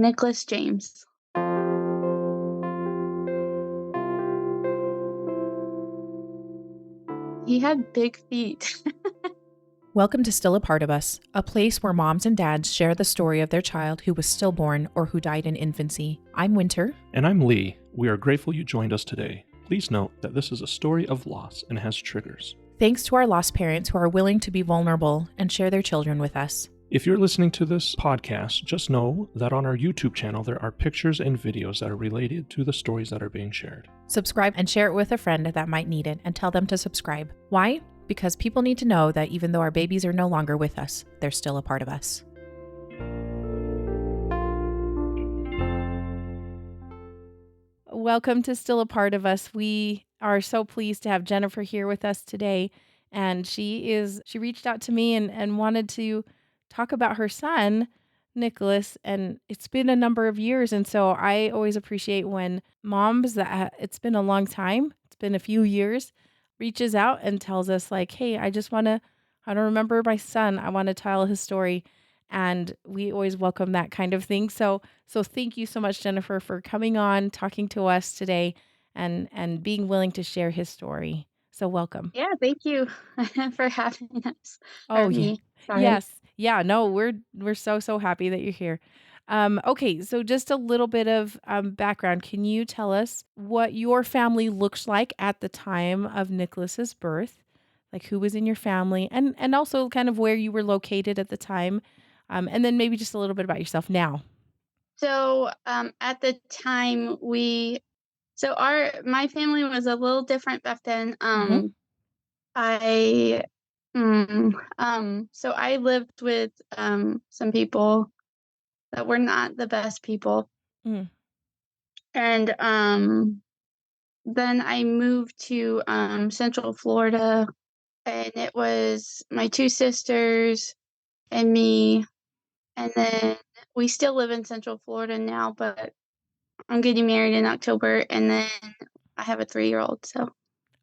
Nicholas James. He had big feet. Welcome to Still a Part of Us, a place where moms and dads share the story of their child who was stillborn or who died in infancy. I'm Winter. And I'm Lee. We are grateful you joined us today. Please note that this is a story of loss and has triggers. Thanks to our lost parents who are willing to be vulnerable and share their children with us. If you're listening to this podcast, just know that on our YouTube channel there are pictures and videos that are related to the stories that are being shared. Subscribe and share it with a friend that might need it, and tell them to subscribe. Why? Because people need to know that even though our babies are no longer with us, they're still a part of us. Welcome to Still a Part of Us. We are so pleased to have Jennifer here with us today. And she reached out to me and wanted to talk about her son, Nicholas. And it's been a number of years. And so I always appreciate when moms it's been a long time, it's been a few years, reaches out and tells us like, hey, I don't remember my son. I want to tell his story. And we always welcome that kind of thing. So thank you so much, Jennifer, for coming on, talking to us today and being willing to share his story. So welcome. Yeah, thank you for having us. Oh, Or yeah. me. Sorry. Yes. Yeah, no, we're so happy that you're here. Okay, so just a little bit of background. Can you tell us what your family looks like at the time of Nicholas's birth? Like who was in your family and also kind of where you were located at the time. And then maybe just a little bit about yourself now. So, at the time my family was a little different back then. Mm-hmm. I so I lived with some people that were not the best people. Mm. And then I moved to Central Florida, and it was my two sisters and me. And then we still live in Central Florida now, but I'm getting married in October, and then I have a 3-year-old. So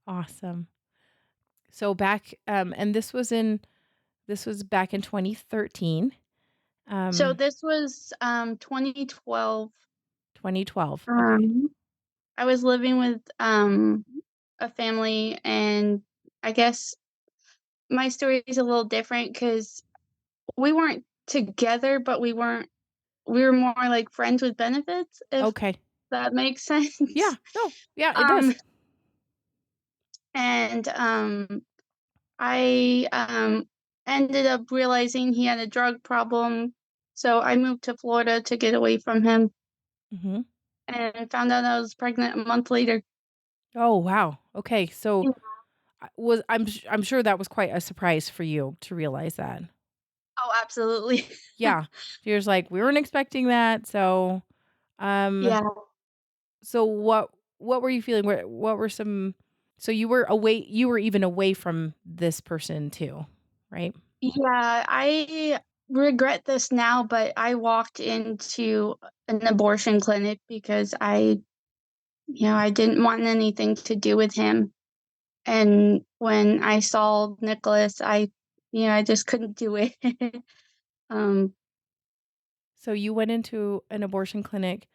Awesome. So back and this was back in 2013. this was 2012. 2012. Okay. I was living with a family, and I guess my story is a little different because we weren't together, but we were more like friends with benefits, if Okay. that makes Yeah. sense. No. Yeah, it Um, does. and I ended up realizing he had a drug problem, so I moved to Florida to get away from him, Mm-hmm. and found out I was pregnant a month later. Oh, wow. Okay. So Yeah. I'm sure that was quite a surprise for you to realize that. Oh, absolutely. Yeah. You're just like, we weren't expecting that. Um, Yeah. so what were you feeling? What were some so you were even away from this person too, right? Yeah, I regret this now, but I walked into an abortion clinic because I didn't want anything to do with him. And when I saw Nicholas, I just couldn't do it. um, So you went into an abortion clinic.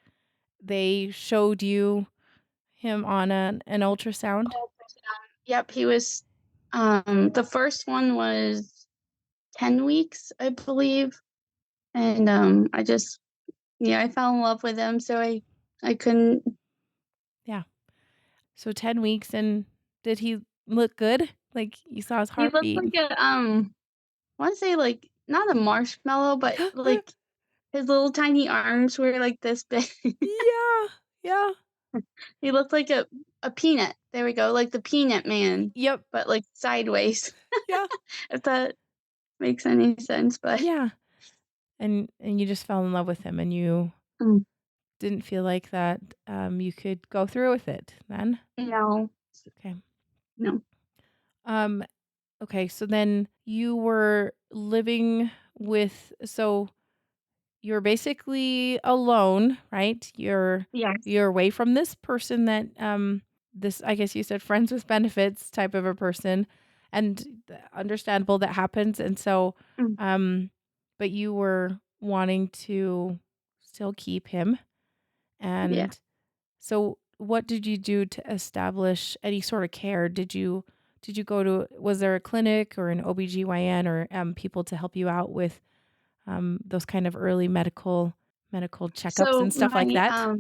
They showed you him on an ultrasound. yep, he was, the first one was 10 weeks, I believe. And, I fell in love with him. So I couldn't. Yeah. So 10 weeks, and did he look good? Like you saw his He looked heartbeat? like I want to say like not a marshmallow, but like his little tiny arms were like this big. Yeah. Yeah. He looked like a peanut. There we go, like the Peanut Man, Yep. but like sideways. Yeah. If that makes any sense, but Yeah. And you just fell in love with him, and you mm, didn't feel like that you could go through with it then? no, Okay. no, Um okay, so then you were living with so you're basically alone, right? yes, You're away from this person that this I guess you said friends with benefits type of a person, and understandable that happens. And so mm, um but you were wanting to still keep him. Yeah. And so what did you do to establish any sort of care? Did you go to, was there a clinic or an OBGYN or people to help you out with those kind of early medical checkups So and stuff like that?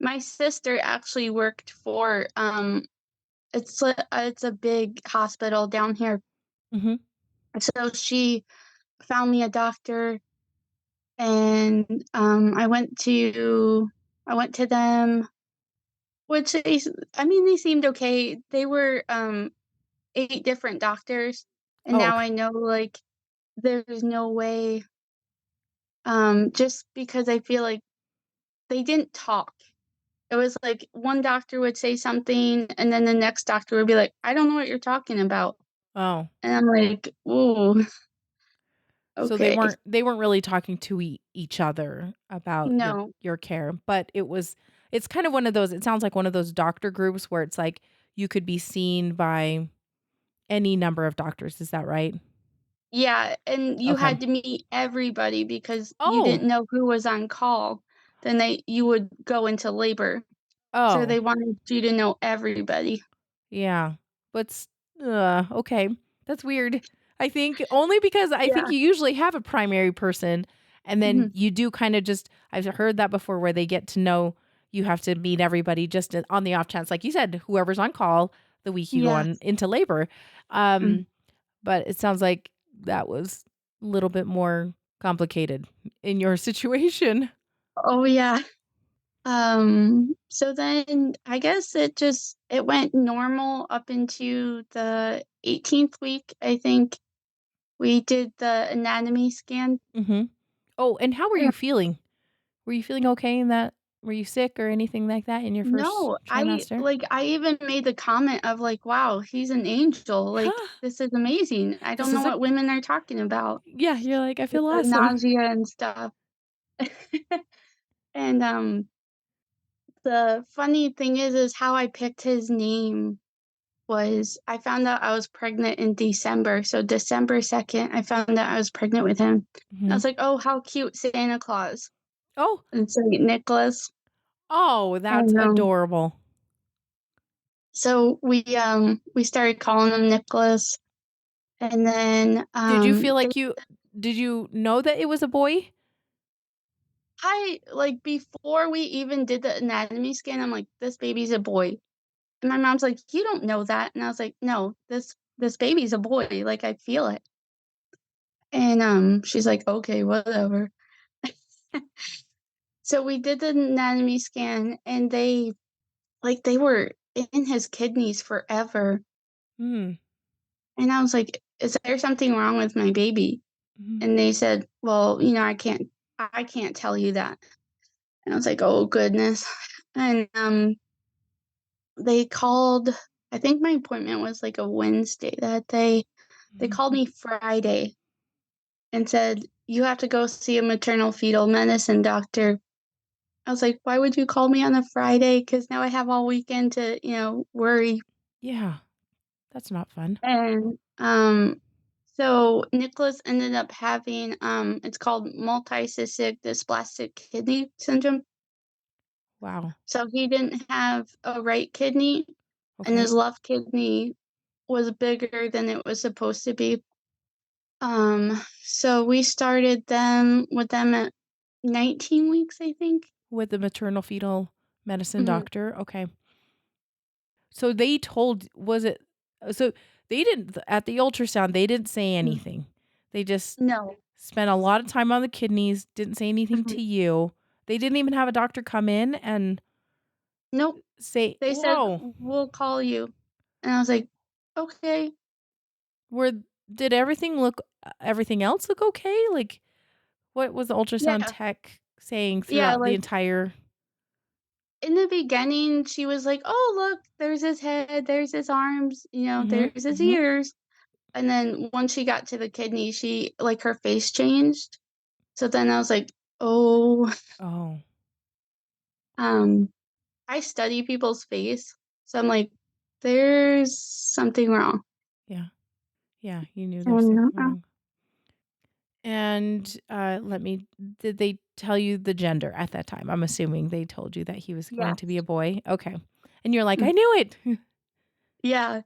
my sister actually worked for it's a big hospital down here. Mhm. So she found me a doctor, and I went to them, which they seemed okay. They were 8 different doctors, and Oh, now okay. I know, like, there's no way, just because I feel like they didn't talk. It was like one doctor would say something, and then the next doctor would be like, "I don't know what you're talking about." Oh. And I'm like, "Ooh, So they okay." weren't really talking to each other about your No. your care, but it's kind of one of those, it sounds like one of those doctor groups where it's like you could be seen by any number of doctors, is that right? Yeah, and you Okay. had to meet everybody because you Oh. didn't know who was on call. Then you would go into labor, so Oh. they wanted you to know everybody. Yeah. But okay. That's weird. I think only because I think Yeah. you usually have a primary person and then Mhm. you do kind of just, I've heard that before where they get to know, you have to meet everybody just on the off chance, like you said, whoever's on call the week you go Yeah. on into labor. Mm. But it sounds like that was a little bit more complicated in your situation. Oh, yeah. So then I guess it went normal up into the 18th week, I think. We did the anatomy scan. Mhm. Oh, and how were Yeah. you feeling? Were you feeling okay in that? Were you sick or anything like that in your first No, trimester? I even made the comment of like, "Wow, he's an angel, like, this is amazing. I This don't know is a what women are talking about Yeah, you're like, "I with feel the awesome." nausea and stuff." And, the funny thing is how I picked his name was I found out I was pregnant in December, so December 2nd, I found out I was pregnant with him. I Mhm. was like, "Oh, how cute, Santa Claus Oh, and Saint Nicholas." oh, that's And, adorable. so we started calling him Nicholas, and then, Did you feel like did you know that it was a boy? before we even did the anatomy scan, I'm like, "This baby's a boy." And my mom's like, "You don't know that." And I was like, "No, this baby's a boy, like, I feel it." And, she's like, "Okay, whatever." So we did the anatomy scan, and they were in his kidneys forever, Mm. and I was like, "Is there something wrong with my baby?" Mhm. And they said, "Well, I can't tell you that." And I was like, "Oh, goodness." And, they called I think my appointment was, like, a Wednesday that day. They called Mhm. me Friday and said, "You have to go see a maternal fetal medicine doctor." I was like, "Why would you call me on a Friday? Because now I have all weekend to, worry." Yeah, that's not fun. And, so Nicholas ended up having, it's called multicystic dysplastic kidney syndrome. Wow. So he didn't have a right kidney, and Okay. his left kidney was bigger than it was supposed to be. So we started them with them at 19 weeks, I think. With the maternal fetal medicine Mhm. doctor, okay. So they told was it so they didn't at the ultrasound, they didn't say Mm. anything. They just No. spent a lot of time on the kidneys, didn't say anything Mhm. to you. They didn't even have a doctor come in and Nope. say, They said, "Whoa, "We'll call you." And I was like, "Okay." were did everything else look okay?" Like, what was the ultrasound Yeah. tech saying Yeah, throughout the like, entire in the beginning, she was like, "Oh, look, there's his head, there's his arms, Mhm, there's his mhm. ears." And then once she got to the kidney, her face changed. So then I was like, "Oh." Oh, Um, I study people's face, so I'm like, "There's something wrong." yeah. Yeah, you knew there's And, something wrong. And, did they tell you the gender at that time? I'm assuming they told you that he was going to be a Yes. boy? Okay. And you're like, "I Mm. knew it." Yeah,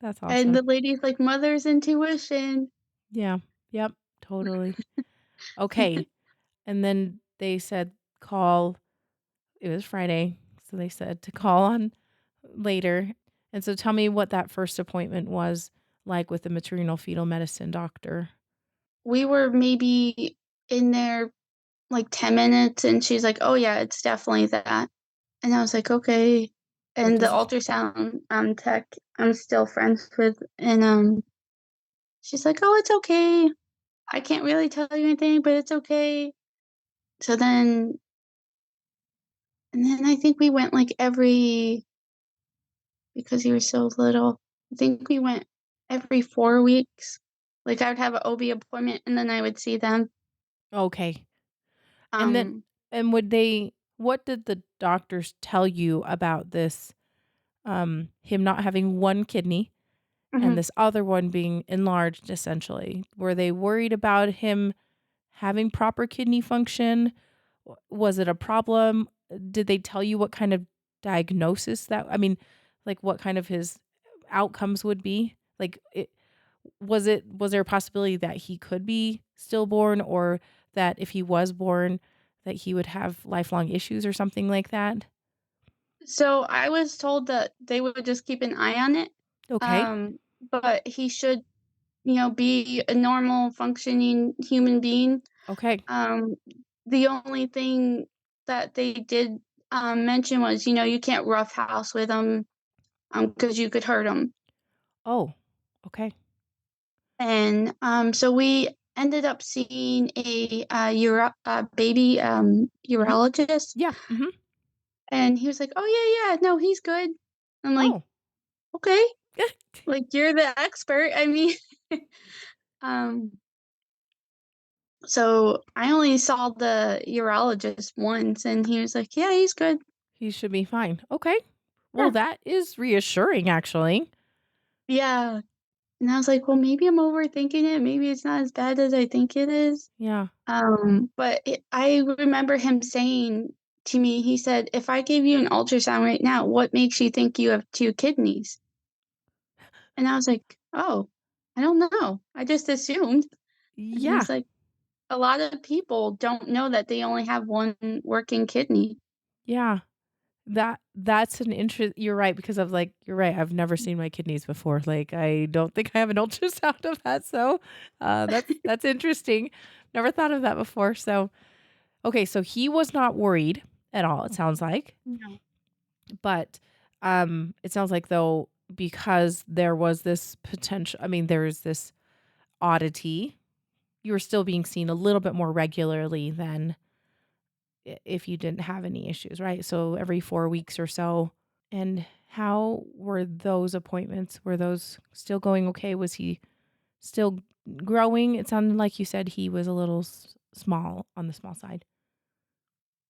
That's and awesome. the lady's like, "Mother's intuition." Yeah. Yep, totally. Okay. And then they said, "Call." It was Friday, so they said to call on later. And so tell me what that first appointment was like with the maternal fetal medicine doctor. We were maybe in there, like, 10 minutes, and she's like, "Oh, yeah, it's definitely that." And I was like, "Okay." What And the does it ultrasound, tech I'm still friends with, and, she's like, "Oh, it's okay. I can't really tell you anything, but it's okay." So then I think we went, like, every because he was so little, I think we went every 4 weeks. Like, I would have an OB appointment, and then I would see them. Okay. And then Um and would they what did the doctors tell you about this, him not having one kidney and mhm. this other one being enlarged, essentially? Were they worried about him having proper kidney function? Was it a problem? Did they tell you what kind of diagnosis like, what kind of his outcomes would be? Was there a possibility that he could be stillborn, or that if he was born, that he would have lifelong issues or something like that? So I was told that they would just keep an eye on it, Okay. but he should, be a normal functioning human being. Okay. Um, the only thing that they did, mention was, you can't roughhouse with him, because you could hurt him. Oh, okay. And, so we ended up seeing a baby, Mhm. urologist, Yeah. Mhm. and he was like, "Oh, yeah, yeah, no, he's good." I'm like, Oh. "Okay, like, you're the expert." I mean, um, so I only saw the urologist once, and he was like, "Yeah, he's good." He should be fine. Okay. Well, Yeah. that is reassuring, actually. Yeah. And I was like, "Well, maybe I'm overthinking it. Maybe it's not as bad as I think it is." Yeah. But I remember him saying to me, he said, "If I gave you an ultrasound right now, what makes you think you have 2 kidneys?" And I was like, "Oh, I don't know. I just assumed." And Yeah. he's like, "A lot of people don't know that they only have 1 working kidney." Yeah. That's an interest. You're right, because of, like, you're right, I've never seen my kidneys before. Like, I don't think I have an ultrasound of that, so, that's interesting. Never thought of that before. So, okay, so he was not worried at all, it sounds like. No. But, it sounds like, though, because there was this potential, there's this oddity, you were still being seen a little bit more regularly than if you didn't have any issues, right? So every 4 weeks or so. And how were those appointments? Were those still going okay? Was he still growing? It sounded like you said he was a little small, on the small side.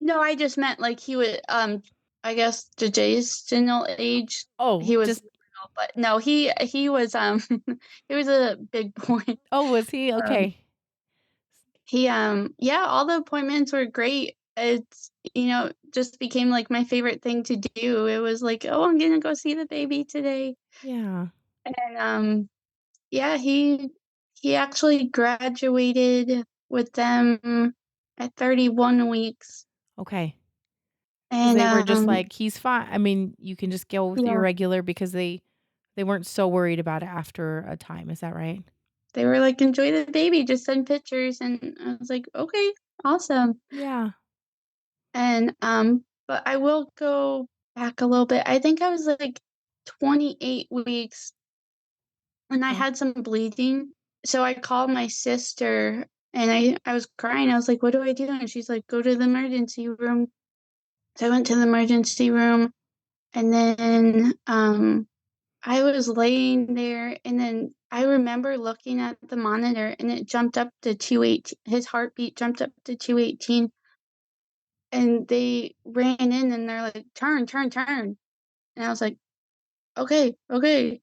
No, I just meant, like, he would, I guess gestational age, Oh, he was just little, but no, he was, he was a big boy. oh, was he? Um, Okay. yeah, all the appointments were great. It's, just became, like, my favorite thing to do. It was like, "Oh, I'm gonna go see the baby today." Yeah. And, yeah, he actually graduated with them at 31 weeks. Okay. Because And, they were just like, he's fine. You can just go with your yeah, regular, because they weren't so worried about it after a time. Is that right? they were like, "Enjoy the baby, just send pictures." And I was like, "Okay, awesome." Yeah. And, but I will go back a little bit. I think I was, like, 28 weeks, and I Okay. had some bleeding, so I called my sister, and I was crying. I was like, "What do I do?" And she's like, "Go to the emergency room." So I went to the emergency room, and then, I was laying there, and then I remember looking at the monitor, and it jumped up to 218. His heartbeat jumped up to 218, and they ran in, and they're like, "Turn, turn, turn." And I was like, "Okay, okay."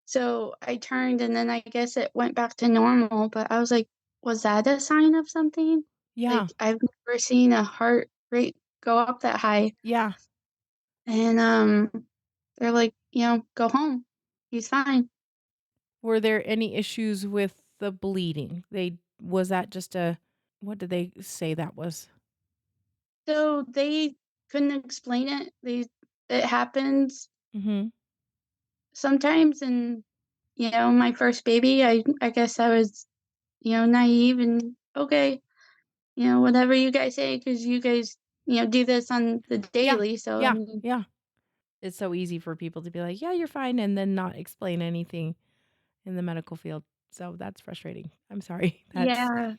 So I turned, and then I guess it went back to normal, but I was like, was that a sign of something? Yeah. Like, I've never seen a heart rate go up that high. Yeah. And, they're like, "Go home. He's fine." Were there any issues with the bleeding? Was that just a what did they say that was? So they couldn't explain it. It happens Mhm. sometimes, and, my first baby, I guess I was, naive and, "Okay, whatever you guys say, because you guys, do this on the Yeah. daily, so, I Yeah. mean." Yeah. It's so easy for people to be like, "Yeah, you're fine," and then not explain anything in the medical field. So that's frustrating. I'm sorry. That's Yeah,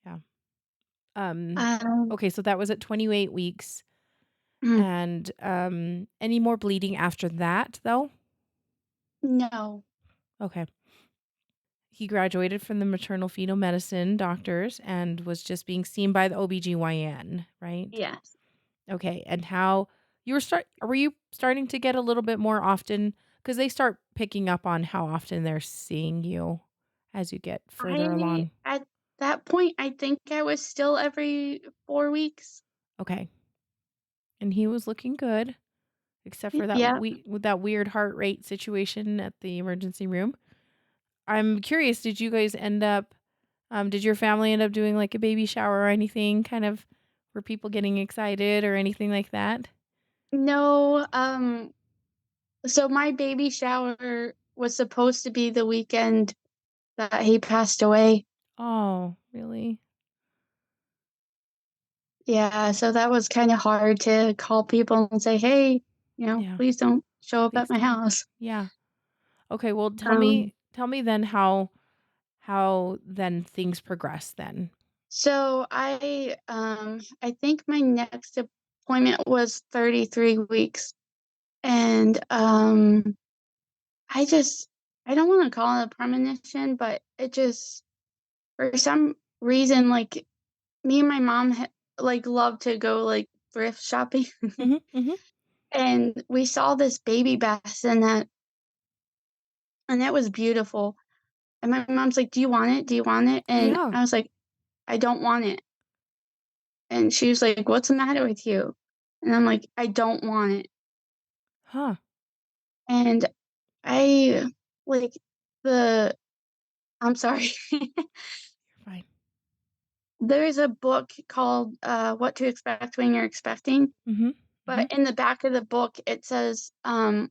yeah. Um um, okay, so that was at 28 weeks mm, and any more bleeding after that though? no. Okay. He graduated from the maternal fetal medicine doctors and was just being seen by the OBGYN, right? Yes. Okay. And how were you starting to get a little bit more often cuz they start picking up on how often they're seeing you as you get further along. At that point, I think I was still every 4 weeks. Okay. And he was looking good except for Yeah. with that weird heart rate situation at the emergency room. I'm curious, did you guys end up did your family end up doing like a baby shower or anything? Kind of were people getting excited or anything like that? No, so my baby shower was supposed to be the weekend that he passed away. Oh, really? Yeah, so that was kinda hard to call people and say, "Hey, Yeah, please don't show up at please my don't. house." Yeah. Okay, well Um, tell me then how then things progress then. so I think my next appointment was 33 weeks, and, I just I don't wanna call it a premonition, but it just for some reason, like, me and my mom love to go, like, thrift shopping, Mhm. Mhm. and we saw this baby bassinet, and it was beautiful, and my mom's like, "Do you want it? Do you want it?" And Yeah. I was like, "I don't want it." And she was like, "What's the matter with you?" And I'm like, "I don't want it." Huh. And I like, the I'm sorry. You're fine. There's a book called, What to Expect When You're Expecting, Mhm. Mhm. but in the back of the book, it says,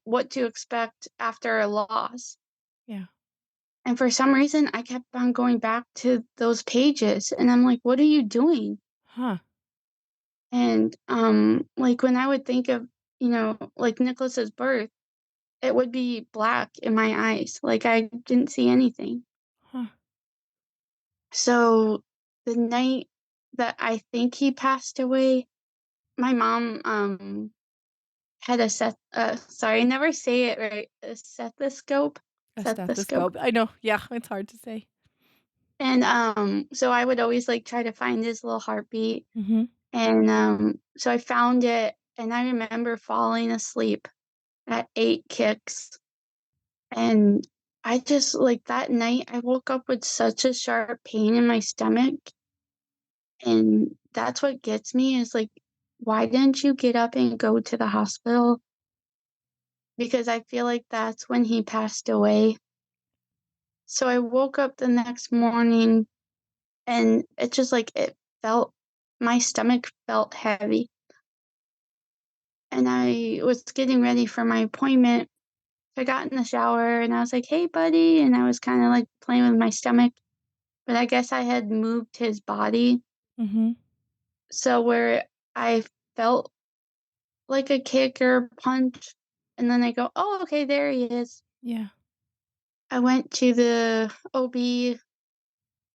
what to expect after a loss. Yeah. And for some reason, I kept on going back to those pages, and I'm like, "What are you doing?" Huh. And, like, when I would think of, like, Nicholas's birth, it would be black in my eyes, like, I didn't see anything. Huh. So, the night that I think he passed away, my mom, had a sorry, I never say it right, a stethoscope? A Stethoscope. stethoscope. I know. Yeah, it's hard to say. And, so I would always, like, try to find his little heartbeat, Mhm. and, so I found it, and I remember falling asleep at 8 kicks, and I just like, that night, I woke up with such a sharp pain in my stomach, and that's what gets me is, like, why didn't you get up and go to the hospital? Because I feel like that's when he passed away. So I woke up the next morning, and it just, like, it felt my stomach felt heavy, and I was getting ready for my appointment. I got in the shower, and I was like, "Hey, buddy," and I was kinda, like, playing with my stomach, but I guess I had moved his body, Mhm. so where I felt like a kick or a punch, and then I go, "Oh, okay, there he is." Yeah. I went to the OB,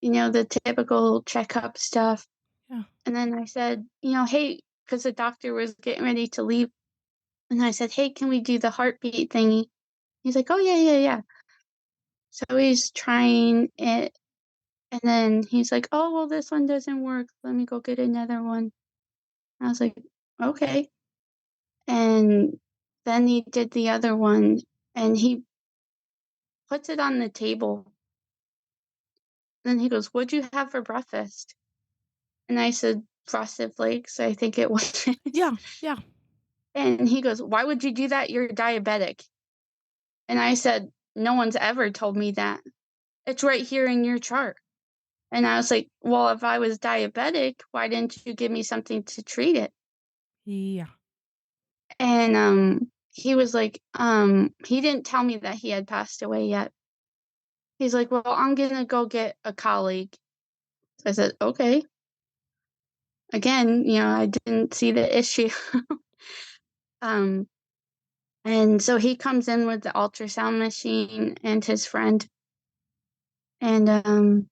the typical checkup stuff, Yeah. and then I said, "Hey," because the doctor was getting ready to leave, and I said, "Hey, can we do the heartbeat thingy?" He's like, "Oh, yeah, yeah, yeah." So he's trying it, and then he's like, "Oh, well, this one doesn't work. Let me go get another one." I was like, "Okay." And then he did the other one, and he puts it on the table, Then he goes, "What'd you have for breakfast?" And I said, "Frosted Flakes," I think it was. Yeah, yeah. And he goes, "Why would you do that? You're diabetic." And I said, "No one's ever told me that. It's right here in your chart." And I was like, "Well, if I was diabetic, why didn't you give me something to treat it?" Yeah. And, he was like, he didn't tell me that he had passed away yet. He's like, "Well, I'm gonna go get a colleague." I said, "Okay." Again, I didn't see the issue. Um, and so he comes in with the ultrasound machine and his friend, and,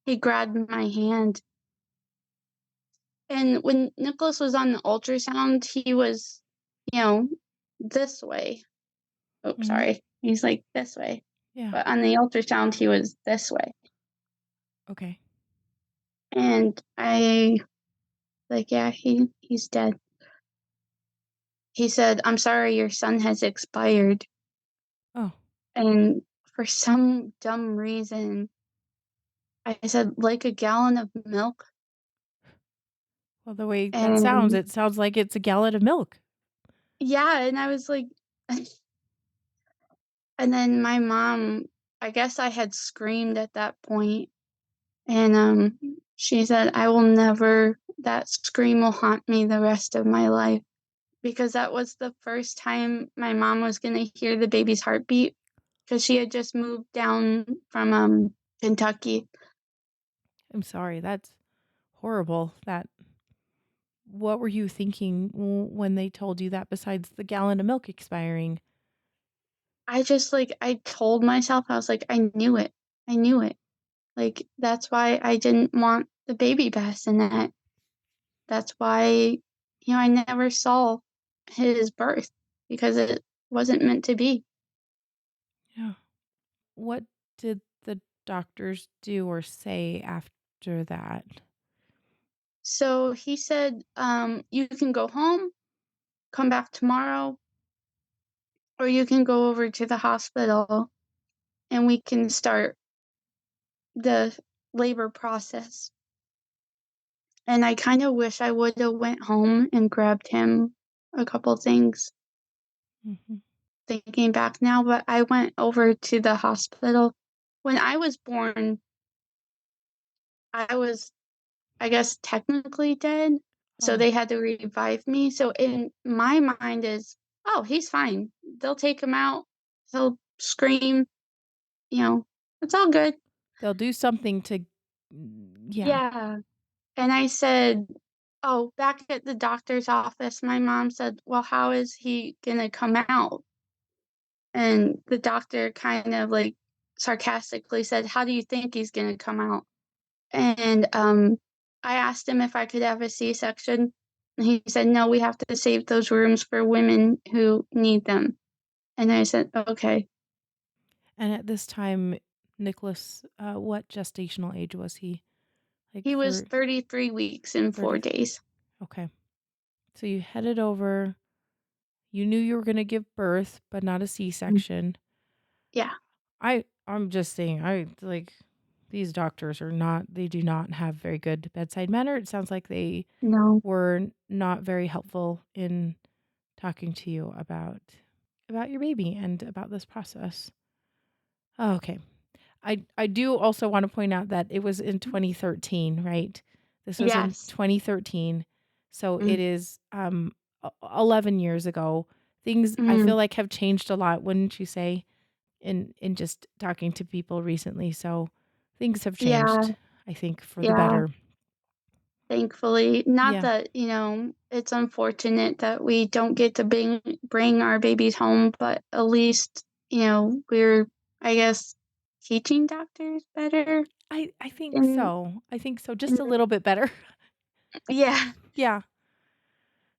he grabbed my hand. And when Nicholas was on the ultrasound, he was, you know, this way. Oh, Mhm. sorry. He's like this way. Yeah. But on the ultrasound, he was this way. Okay. And I like, yeah, he's dead. He said, "I'm sorry, your son has expired." Oh, And for some dumb reason, I said, "Like a gallon of milk?" well, the way that sounds, And it sounds like it's a gallon of milk. yeah, and I was like, and then my mom, I guess I had screamed at that point, and she said, "I will never, that scream will haunt me the rest of my life." Because that was the first time my mom was gonna hear the baby's heartbeat, because she had just moved down from, Kentucky. I'm sorry, that's horrible. What were you thinking when they told you that besides the gallon of milk expiring? I told myself, I was like, "I knew it. I knew it." Like, that's why I didn't want the baby bassinet. That's why, I never saw his birth, because it wasn't meant to be. Yeah. What did the doctors do or say after that? So he said, "You can go home, come back tomorrow, or you can go over to the hospital and we can start the labor process." And I kind of wish I would have went home and grabbed him a couple things, Mhm. thinking back now, but I went over to the hospital. When I was born, I was, I guess, technically dead, so Oh, they had to revive me. So in my mind is, "Oh, he's fine. They'll take him out. He'll scream, you know, it's all good." they'll do something to yeah. Yeah. And I said, "Oh, back at the doctor's office," my mom said, "Well, how is he gonna come out?" And the doctor kind of like sarcastically said, "How do you think he's gonna come out?" And I asked him if I could have a C-section. And he said, "No, we have to save those rooms for women who need them." And I said, "Okay." And at this time, Nicholas, what gestational age was he? Like He was for 33 weeks and 4 30 days. okay. So you headed over. You knew you were gonna give birth, but not a Mm. C-section. Yeah. I'm just saying, I like these doctors are not they do not have very good bedside manner. It sounds like they No. were not very helpful in talking to you about your baby and about this process. Oh, okay. I do also want to point out that it was in 2013, right? This was in Yes. 2013. So it Mm. is 11 years ago. Things I feel Mm. like have changed a lot, wouldn't you say? In just talking to people recently. So things have Yeah. changed, I think, for the Yeah. better. Thankfully, not Yeah. that, it's unfortunate that we don't get to bring our babies home, but at least, we're, I guess, teaching doctors better. I think And, so. I think so. Just and a little bit better. yeah, Yeah.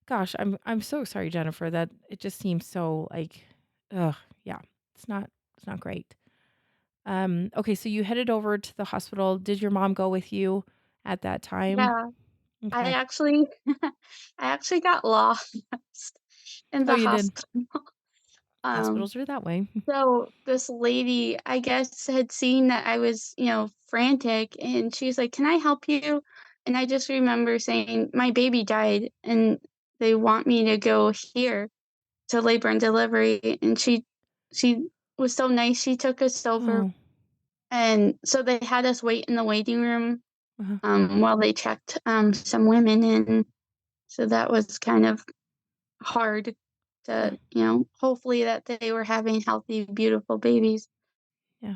Gosh, I'm so sorry, Jennifer, that it just seems so like ugh, yeah. It's not great. Okay, so you headed over to the hospital. Did your mom go with you at that time? yeah. I Okay. actually, I actually got lost in Oh, the you did. hospital. Um, Hospitals are that way. so this lady, I guess, had seen that I was, frantic, and she's like, "Can I help you?" And I just remember saying, "My baby died, and they want me to go here to labor and delivery." And she was so nice. She took us over, Oh. and so they had us wait in the waiting room Uh-huh. while they checked some women in. So that was kind of hard Yeah. to, hopefully that they were having healthy, beautiful babies. Yeah.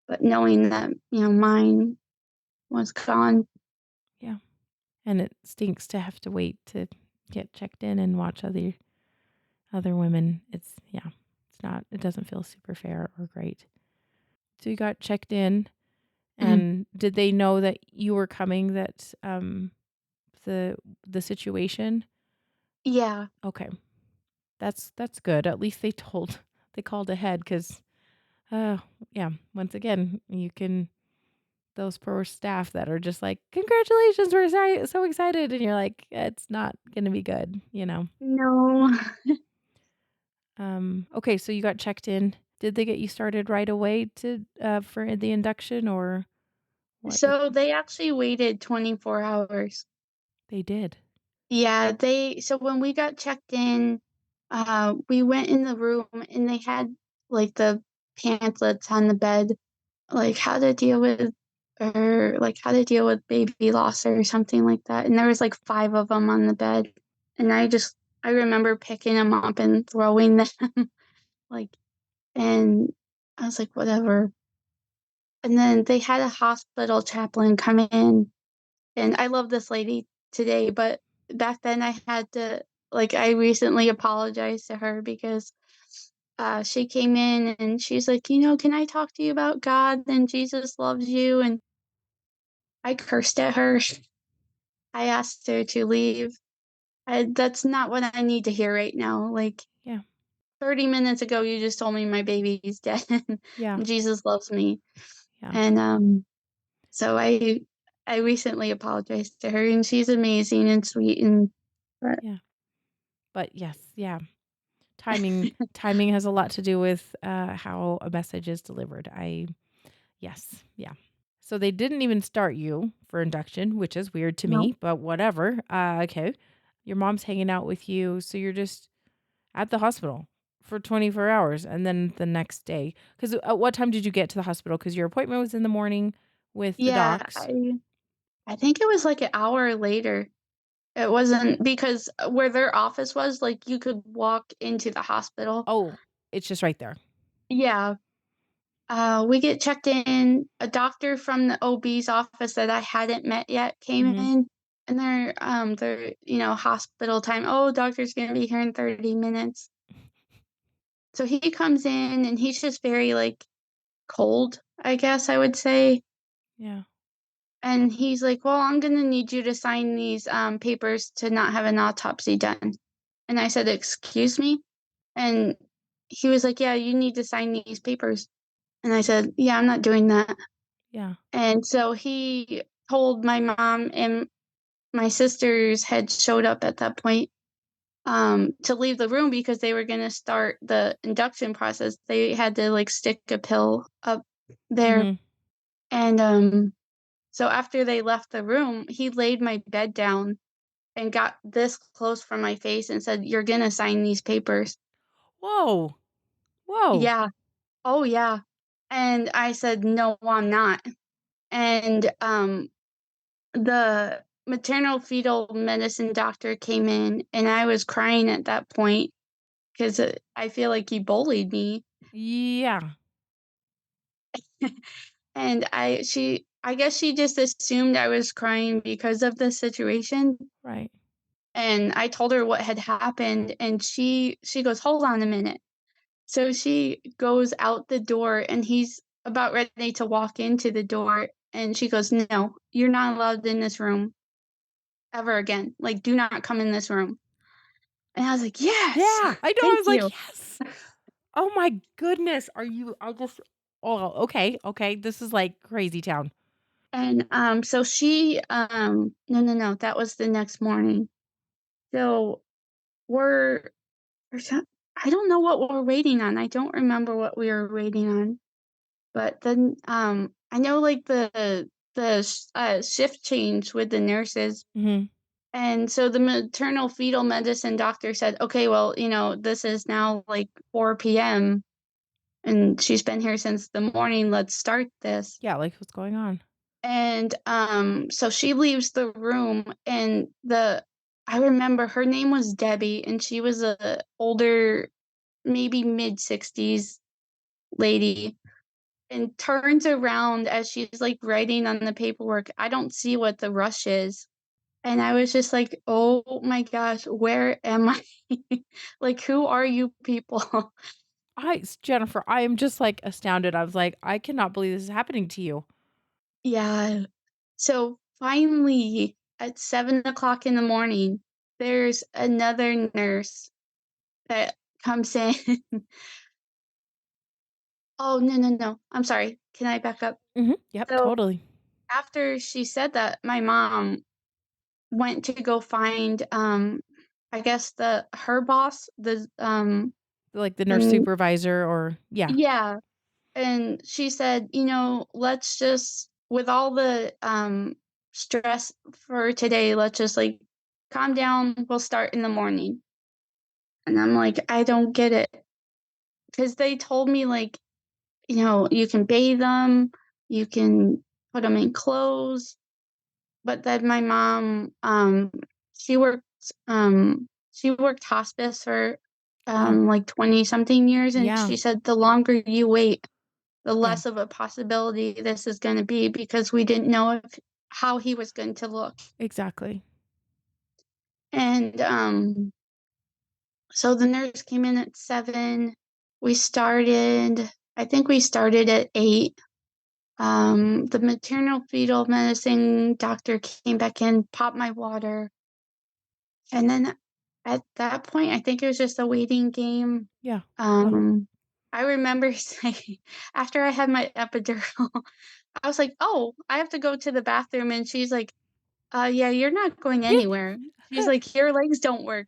But knowing that, mine was gone. Yeah. And it stinks to have to wait to get checked in and watch other women. It doesn't feel super fair or great. So you got checked in, Mhm. and did they know that you were coming, that the situation? Yeah. Okay. That's good. At least they called ahead, cuz yeah, once again, those poor staff that are just like, "Congratulations, we're so excited." And you're like, "It's not going to be good." No. Okay, so you got checked in. Did they get you started right away to for the induction, or what did So they actually waited 24 hours. they did? Yeah, so when we got checked in, we went in the room and they had like the pamphlets on the bed, like how to deal with baby loss or something like that. And there was like five of them on the bed. And I remember picking them up and throwing them like, and I was like, whatever. And then they had a hospital chaplain come in, and I love this lady today, but back then I had to, like, I recently apologized to her because she came in and she's like, can I talk to you about God and Jesus loves you? And I cursed at her. I asked her to leave. That's not what I need to hear right now. Like, Yeah. 30 minutes ago, you just told me my baby's dead Yeah. and Jesus loves me. Yeah. And so I recently apologized to her, and she's amazing and sweet, and but Yeah. But yes, yeah. Timing has a lot to do with how a message is delivered. Yes, yeah. So they didn't even start you for induction, which is weird to no. me, but whatever. Okay. Your mom's hanging out with you, so you're just at the hospital for 24 hours, and then the next day. Because at what time did you get to the hospital? Because your appointment was in the morning with the Yeah, docs. I think it was like an hour later. It wasn't because where their office was, like, you could walk into the hospital. Oh, it's just right there. Yeah. We get checked in. A doctor from the OB's office that I hadn't met yet came Mm-hmm. in, and they're, hospital time. Oh, doctor's gonna be here in 30 minutes. So he comes in and he's just very like cold, I guess I would say. Yeah. And he's like, "Well, I'm gonna need you to sign these papers to not have an autopsy done." And I said, "Excuse me?" And he was like, "Yeah, you need to sign these papers." And I said, "Yeah, I'm not doing that." Yeah. And so he told my mom, and my sisters had showed up at that point to leave the room because they were going to start the induction process. They had to like stick a pill up there. Mm-hmm. And so after they left the room, he laid my bed down and got this close from my face and said, "You're going to sign these papers." Whoa. Whoa. Yeah. Oh, yeah. And I said, "No, I'm not." And the maternal fetal medicine doctor came in, and I was crying at that point because I feel like he bullied me. Yeah. And I guess she just assumed I was crying because of the situation. Right. And I told her what had happened, and she goes, "Hold on a minute." So she goes out the door, and he's about ready to walk into the door, and she goes, "No, you're not allowed in this room ever again. Like, do not come in this room." And I was like, "Yes, Yeah. I know. I thank was like, you." yes. Oh my goodness. Okay. Okay. This is like crazy town. And so no, that was the next morning. So we're I don't know what we're waiting on. I don't remember what we were waiting on. But then, I know, like, the shift change with the nurses, Mhm. and so the maternal fetal medicine doctor said, "Okay, well, this is now, like, 4 p.m., and she's been here since the morning, let's start this." Yeah, like, what's going on? And, so she leaves the room, and I remember her name was Debbie, and she was a older, maybe mid-60s lady, and turns around as she's, like, writing on the paperwork. I don't see what the rush is, and I was just like, "Oh my gosh, where am I?" Like, who are you people? Jennifer, I am just, like, astounded. I was like, "I cannot believe this is happening to you." Yeah. So, finally, at 7 o'clock in the morning, there's another nurse that comes in. Oh, no, no, no, I'm sorry. Can I back up? Mhm. Yep, So, totally. after she said that, my mom went to go find, I guess her boss, Like, the nurse the supervisor or yeah. yeah, and she said, "Let's just with all the, stress for today, let's just, like, calm down, we'll start in the morning." And I'm like, "I don't get it, because they told me, like, you can bathe them, you can put them in clothes." But then my mom, she worked, she worked hospice for, Oh, like, 20 something years, and yeah. she said the longer you wait, the Yeah, less of a possibility this is gonna be, because we didn't know how he was going to look. exactly. And, so the nurse came in at 7. We started I think we started at 8. The maternal fetal medicine doctor came back in, popped my water, and then at that point, I think it was just a waiting game. Yeah. Yeah. Um, I remember saying after I had my epidural, I was like, "Oh, I have to go to the bathroom," and she's like, yeah, you're not going anywhere." She's like, "Your legs don't work."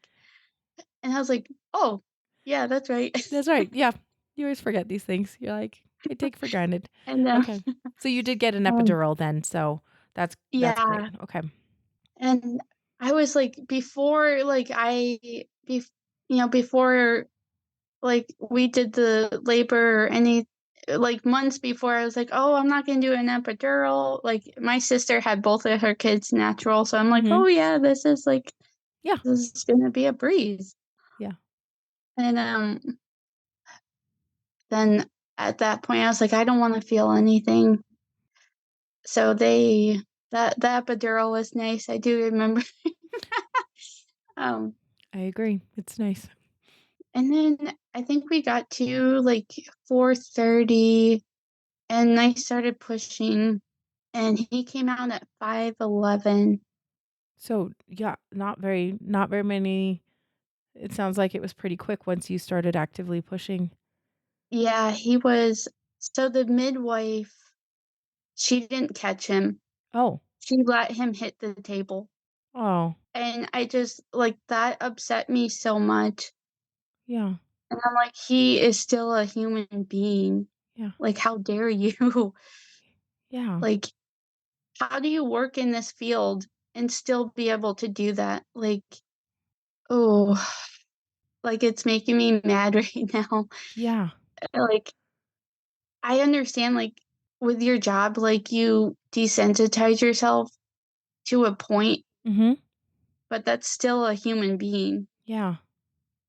And I was like, "Oh, yeah, that's right." That's right, yeah. You always forget these things. You're like, I take for granted. And, Okay. So you did get an um epidural then, so that's great. yeah, Okay. and I was like, before, like, before, like, we did the labor or any, like, months before, I was like, "Oh, I'm not gonna do an epidural." Like, my sister had both of her kids natural, so I'm like, "Oh, Mhm. yeah, Yeah. this is gonna be a breeze." Yeah. And, then at that point, I was like, "I don't wanna feel anything." So the epidural was nice, I do remember. Um, I agree. It's nice. and then I think we got to, like, 4:30, and I started pushing, and he came out at 5:11. So, yeah, not very many it sounds like it was pretty quick once you started actively pushing. Yeah, he was so the midwife, she didn't catch him. Oh. She let him hit the table, Oh. and I just like, that upset me so much, Yeah. and I'm like, "He is still a human being. Yeah. Like, how dare you?" Yeah. Like, how do you work in this field and still be able to do that? Like, oh, like, it's making me mad right now. Yeah. Like, I understand, like, with your job, like, you desensitize yourself to a point, Mhm. but that's still a human being. Yeah.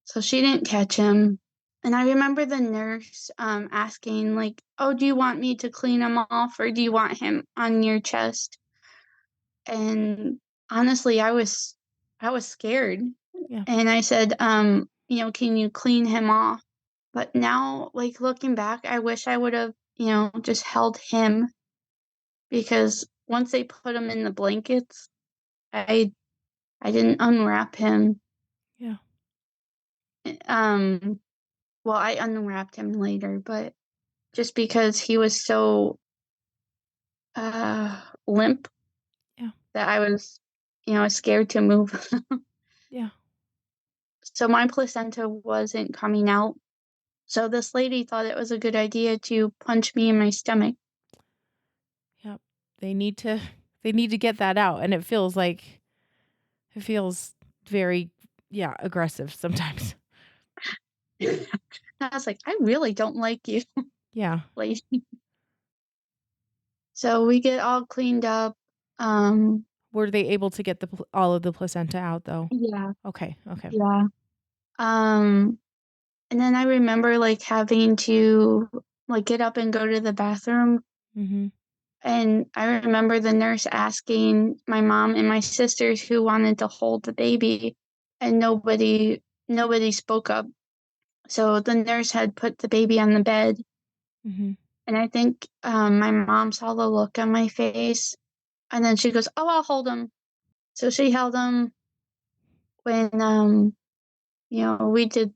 So she didn't catch him. And I remember the nurse, asking, like, "Oh, do you want me to clean him off, or do you want him on your chest?" And honestly, I was scared, Yeah. and I said, "Can you clean him off?" But now, like, looking back, I wish I would've, just held him, because once they put him in the blankets, I I didn't unwrap him. Yeah. Um, well, I unwrapped him later, but just because he was so, limp, Yeah. that I was scared to move. Yeah. So my placenta wasn't coming out. So this lady thought it was a good idea to punch me in my stomach. Yep. They need to they need to get that out, and it feels very, yeah, aggressive sometimes. I was like, I really don't like you, Yeah. lady. So we get all cleaned up. Um, Were they able to get all of the placenta out though? yeah, Okay. Okay. yeah. Um, and then I remember like having to like get up and go to the bathroom. Mhm. And I remember the nurse asking my mom and my sisters who wanted to hold the baby, and nobody spoke up. So the nurse had put the baby on the bed, Mhm. and I think my mom saw the look on my face, and then she goes, "Oh, I'll hold him." So she held him when we did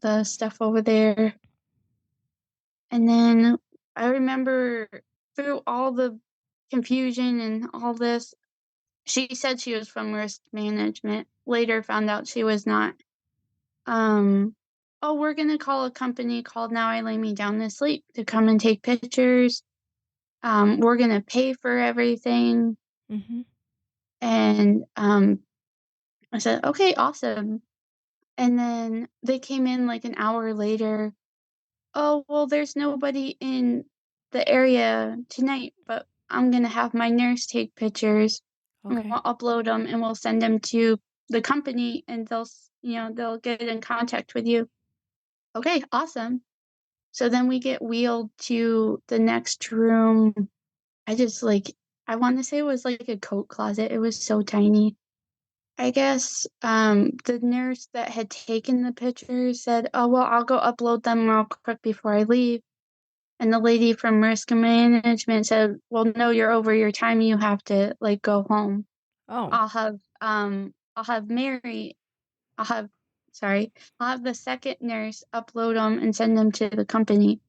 the stuff over there, and then I remember through all the confusion and all this, she said she was from risk management. Later found out she was not. Um, oh, we're gonna call a company called Now I Lay Me Down to Sleep to come and take pictures. We're gonna pay for everything. Mhm. And I said, okay, awesome. And then they came in like an hour later. Oh, well, there's nobody in the area tonight, but I'm gonna have my nurse take pictures, and Okay. we'll upload them and we'll send them to the company, and they'll get in contact with you. Okay, awesome. So then we get wheeled to the next room. I just like I want to say it was like a coat closet. It was so tiny. I guess the nurse that had taken the pictures said, "Oh well, I'll go upload them real quick before I leave." And the lady from risk management said, "Well, no, you're over your time. You have to like go home. Oh. I'll have Mary. I'll have sorry. I'll have the second nurse upload them and send them to the company."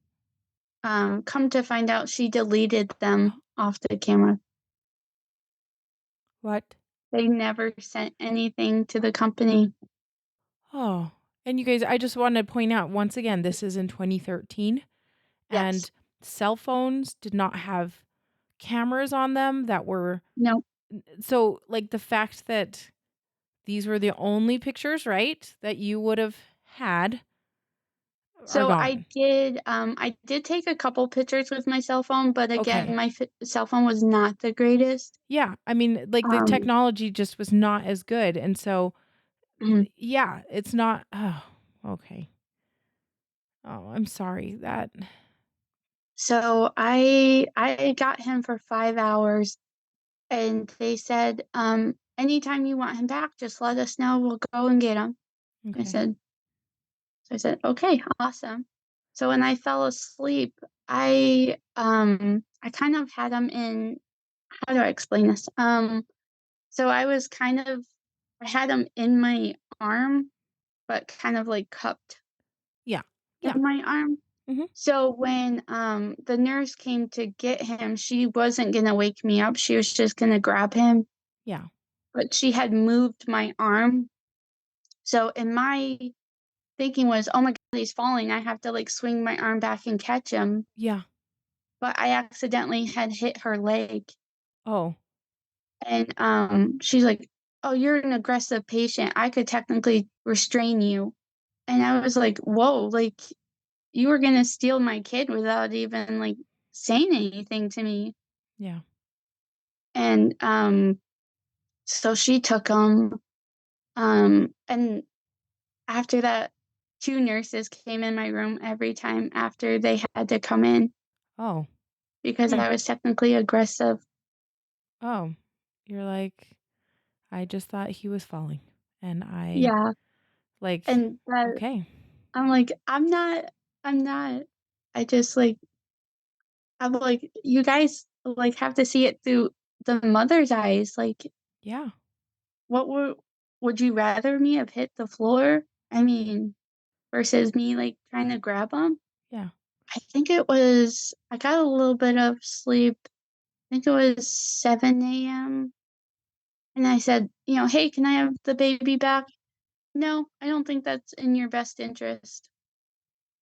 Come to find out, she deleted them off the camera. What? They never sent anything to the company. Oh. And you guys, I just want to point out once again, this is in 2013, Yes. and cell phones did not have cameras on them that were No. so like the fact that these were the only pictures, right, that you would have had are So gone. I did take a couple pictures with my cell phone, but again, Okay. my cell phone was not the greatest. Yeah, I mean, like, the Um, technology just was not as good, and so, mhm. yeah, it's not okay. Oh, I'm sorry that So I got him for 5 hours, and they said, anytime you want him back, just let us know. We'll go and get him. I okay. said, So I said, "Okay, awesome." So when I fell asleep, I kind of had him in how do I explain this? So I had him in my arm, but kind of like cupped Yeah. Yeah. in my arm. Mhm. So when the nurse came to get him, she wasn't gonna wake me up. She was just gonna grab him, Yeah. but she had moved my arm. So in my thinking was, "Oh my god, he's falling. I have to, like, swing my arm back and catch him." Yeah. But I accidentally had hit her leg, Oh, and, she's like, "Oh, you're an aggressive patient. I could technically restrain you." And I was like, "Whoa, like, you were gonna steal my kid without even, like, saying anything to me." yeah. And, so she took him, and after that, 2 nurses came in my room every time after they had to come in Oh. because Hmm. I was technically aggressive. Oh. You're like, "I just thought he was falling." And I Yeah, like, and that okay. I'm like, I'm not. I just, like I'm like, "You guys, like, have to see it through the mother's eyes, like, Yeah. what would you rather me have hit the floor? I Yeah. mean, versus me, like, trying to grab him?" Yeah. I got a little bit of sleep. I think it was 7 AM, and I said, "Hey, can I have the baby back?" no, I don't think that's in your best interest.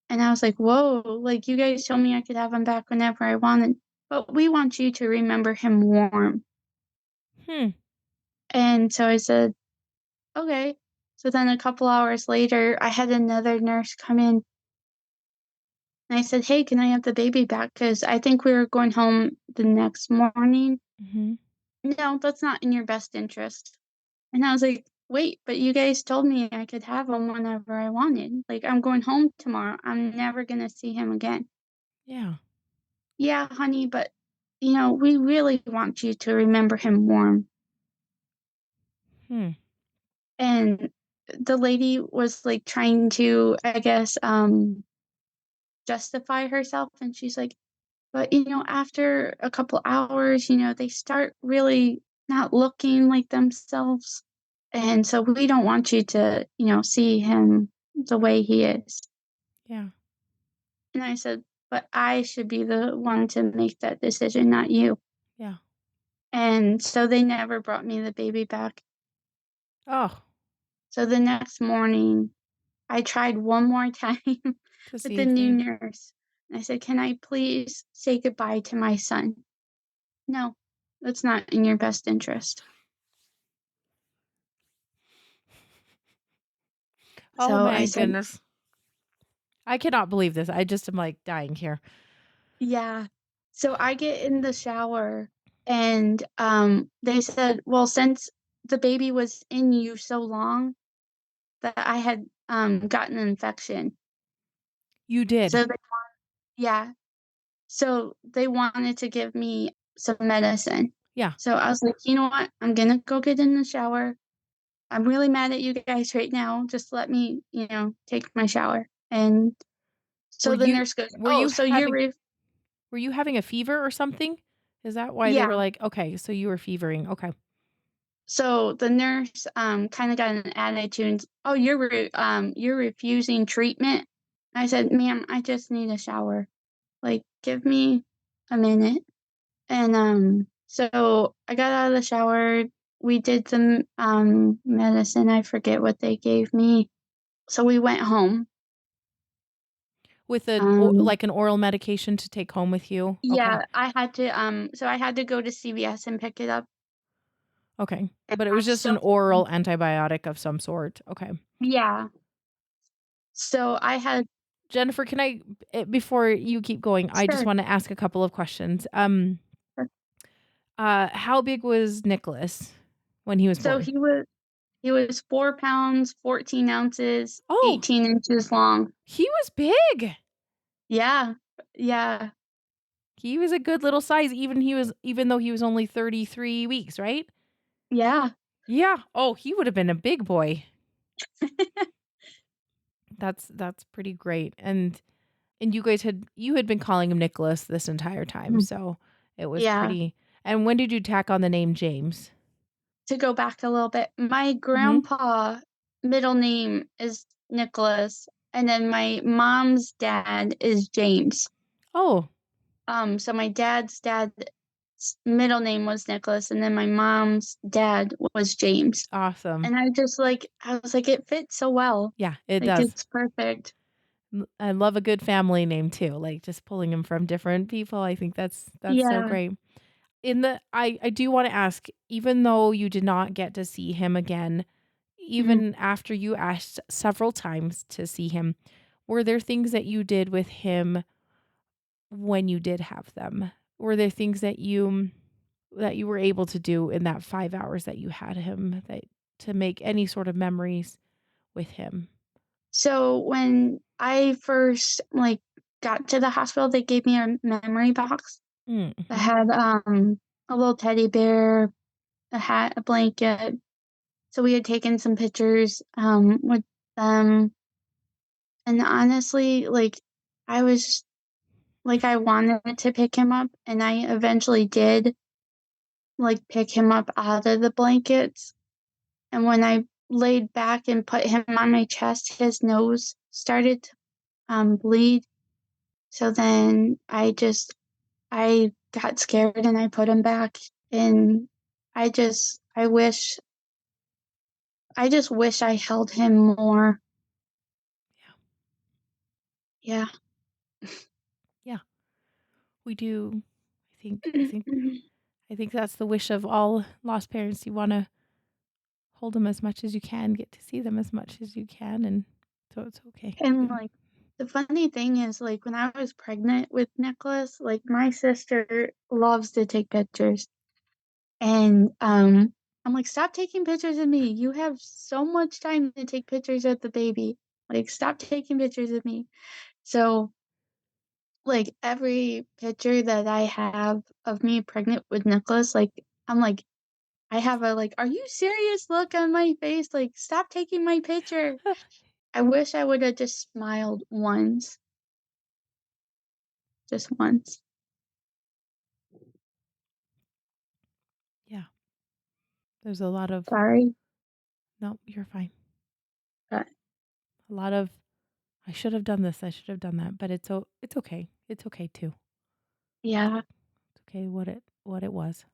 And I was like, whoa, like you guys told me I could have him back whenever I wanted, but we want you to remember him warm. Hmm. And so I said, okay. So then a couple hours later, I had another nurse come in and I said, hey, can I have the baby back? Because I think we were going home the next morning. Mhm. No, that's not in your best interest. And I was like, wait, but you guys told me I could have him whenever I wanted. Like, I'm going home tomorrow. I'm never going to see him again. Yeah. Yeah, honey, but we really want you to remember him warm. Hmm. And the lady was like trying to, I guess, justify herself. And she's like, but, after a couple hours, they start really not looking like themselves. And so we don't want you to, see him the way he is. Yeah. And I said, but I should be the one to make that decision, not you. Yeah. And so they never brought me the baby back. Oh, So the next morning, I tried one more time to with see the if new they nurse. And I said, can I please say goodbye to my son? No, that's not in your best interest. Oh So I my said, goodness. I cannot believe this. I just am like dying here. yeah. So I get in the shower and they said, well, since the baby was in you so long that I had gotten an infection. You did. So yeah. So they wanted to give me some medicine. Yeah. So I was like, you know what? I'm gonna go get in the shower. I'm really mad at you guys right now. Just let me, take my shower. And Were so the you nurse goes, were oh, you so having were you having a fever or something? Is that why they were yeah. like, okay, so you were fevering. Okay. So the nurse kind of got an attitude. Oh, you're refusing treatment. I said, ma'am, I just need a shower. Like, give me a minute. And so I got out of the shower. We did some medicine. I forget what they gave me. So we went home. With Um, like an oral medication to take home with you. Okay. yeah, I had to go to CVS and pick it up. Okay. And But it I was just an still, oral antibiotic of some sort. Okay. yeah. So I had, Jennifer, can I before you keep going, I just sure. want to ask a couple of questions. How big was Nicholas when he was So born? he was 4 pounds, 14 ounces, Oh, 18 inches long. he was big. Yeah. Yeah. He was a good little size, even though he was only 33 weeks, right? Yeah. Yeah. Oh, he would have been a big boy. That's pretty great. And you had been calling him Nicholas this entire time, Mhm. so it was Yeah. pretty. And when did you tack on the name James? To go back a little bit, my Mhm. grandpa middle name is Nicholas, and then my mom's dad is James. Oh, So my dad's middle name was Nicholas, and then my mom's dad was James. awesome. And I was like, it fits so well. Yeah, it Like does. it's perfect. I love a good family name too, like just pulling them from different people. I think that's so Yeah. great. I do want to ask, even though you did not get to see him again, Mhm. even after you asked several times to see him, were there things that you did with him when you did have them? Were there things that you were able to do in that 5 hours that you had him that to make any sort of memories with him? So when I first got to the hospital, they gave me a memory box that Mhm. had a little teddy bear, a hat, a blanket. So we had taken some pictures with them, and honestly, I was I wanted to pick him up, and I eventually did pick him up out of the blankets. And when I laid back and put him on my chest, his nose started to bleed. So then I got scared and I put him back, and I wish I just wish I held him more. Yeah. Yeah, we do. I think that's the wish of all lost parents. You want to hold them as much as you can, get to see them as much as you can, and so it's okay. And like the funny thing is, like when I was pregnant with Nicholas, like my sister loves to take pictures. And I'm like, stop taking pictures of me. You have so much time to take pictures of the baby. Like, stop taking pictures of me. So like every picture that I have of me pregnant with Nicholas, like I'm like I have a like, are you serious look on my face? Like, stop taking my picture. I wish I would have just smiled once. Just once. Yeah, there's a lot of Sorry. no, you're fine. But A lot of I should have done this, I should have done that, but it's okay. It's okay too. yeah. It's okay what it was.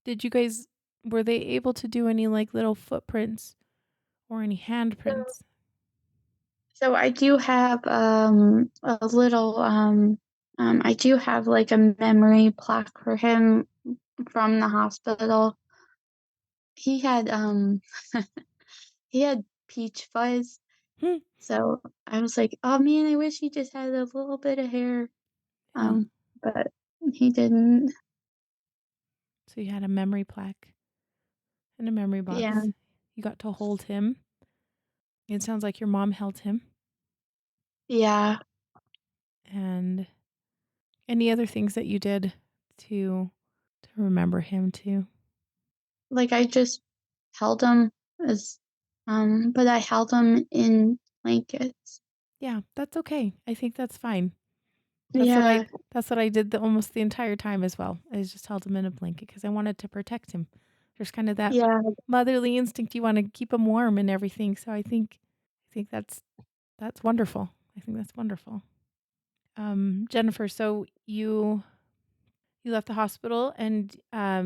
Did you guys were they able to do any like little footprints or any So, handprints? so I do have a little I do have like a memory plaque for him from the hospital. He had he had peach fuzz. Hmm. So I was like, oh man, I wish he just had a little bit of hair. Yeah. But he didn't. So you had a memory plaque and a memory Yeah. box. You got to hold him. It sounds like your mom held him. Yeah. And any other things that you did to remember him too? Like I just held him as but I held him in blankets. Yeah, that's okay. I think that's fine. Yeah. That's what I did almost the entire time as well. I just held him in a blanket because I wanted to protect him. There's kind of that Yeah. motherly instinct. You want to keep him warm and everything. So I think that's wonderful. I think that's wonderful. Jennifer, so you left the hospital and